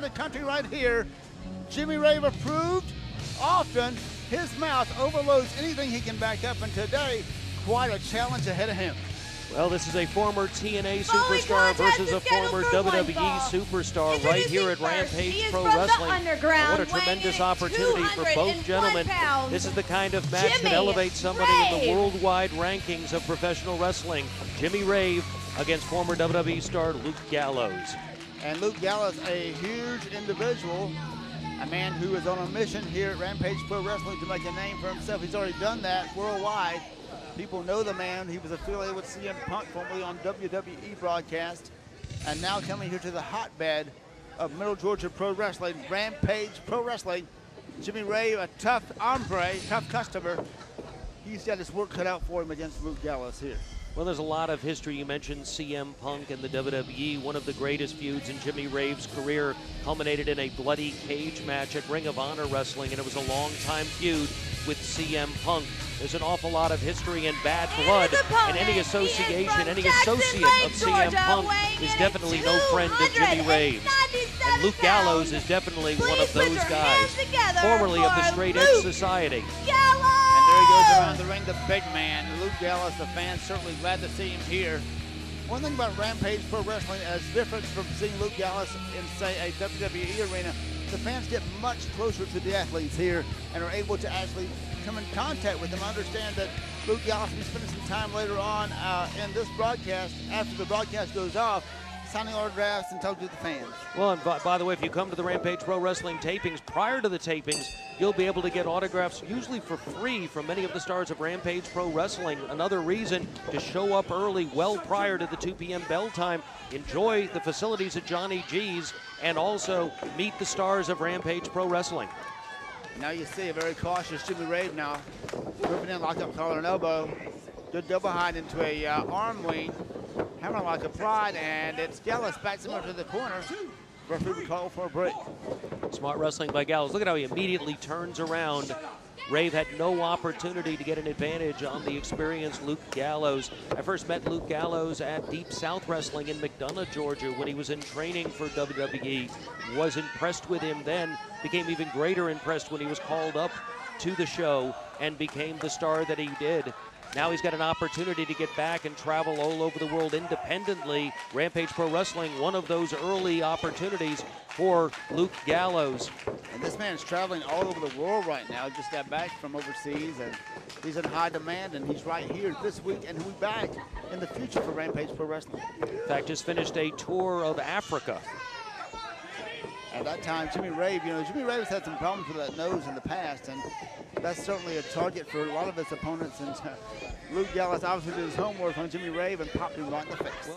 in the country right here. Jimmy Rave approved. Often, his mouth overloads anything he can back up, and today, quite a challenge ahead of him. Well, this is a former TNA superstar versus a former WWE superstar right here at Rampage Pro Wrestling. What a tremendous opportunity for both gentlemen. This is the kind of match that elevates somebody in the worldwide rankings of professional wrestling. Jimmy Rave against former WWE star Luke Gallows. And Luke Gallows, a huge individual, a man who is on a mission here at Rampage Pro Wrestling to make a name for himself. He's already done that worldwide. People know the man. He was affiliated with CM Punk, formerly on WWE broadcast, and now coming here to the hotbed of Middle Georgia Pro Wrestling, Rampage Pro Wrestling. Jimmy Rave, a tough hombre, tough customer. He's got his work cut out for him against Luke Gallows here. Well, there's a lot of history. You mentioned CM Punk and the WWE. One of the greatest feuds in Jimmy Rave's career culminated in a bloody cage match at Ring of Honor Wrestling, and it was a long-time feud with CM Punk. There's an awful lot of history and bad blood, and any association, any associate of CM Punk is definitely no friend of Jimmy Rave. And Luke Gallows is definitely one of those guys, formerly of the Straight Edge Society. And there he goes around the ring, the big man, Luke Gallows. The fans certainly glad to see him here. One thing about Rampage Pro Wrestling is different from seeing Luke Gallows in, say, a WWE arena. The fans get much closer to the athletes here and are able to actually come in contact with them. I understand that Luke Gallows will be spending some time later on in this broadcast, after the broadcast goes off, signing autographs and talking to the fans. Well, and by the way, if you come to the Rampage Pro Wrestling tapings, prior to the tapings, you'll be able to get autographs usually for free from many of the stars of Rampage Pro Wrestling. Another reason to show up early, well prior to the 2 p.m. bell time, enjoy the facilities at Johnny G's, and also meet the stars of Rampage Pro Wrestling. Now you see a very cautious Jimmy Rave now. Moving in, lock up, collar and elbow. Good double hide into a arm wing. Hammer like a pride, and it's Gallows backs him up to the corner. Referee would call for a break. Smart wrestling by Gallows. Look at how he immediately turns around. Rave had no opportunity to get an advantage on the experienced Luke Gallows. I first met Luke Gallows at Deep South Wrestling in McDonough, Georgia, when he was in training for WWE. Was impressed with him then, became even greater impressed when he was called up to the show and became the star that he did. Now he's got an opportunity to get back and travel all over the world independently. Rampage Pro Wrestling, one of those early opportunities for Luke Gallows. And this man's traveling all over the world right now. Just got back from overseas, and he's in high demand, and he's right here this week, and he'll be back in the future for Rampage Pro Wrestling. In fact, just finished a tour of Africa. At that time, Jimmy Rave, Jimmy Rave's had some problems with that nose in the past, and that's certainly a target for a lot of his opponents. And Luke Gallows obviously did his homework on Jimmy Rave and popped him right in the face.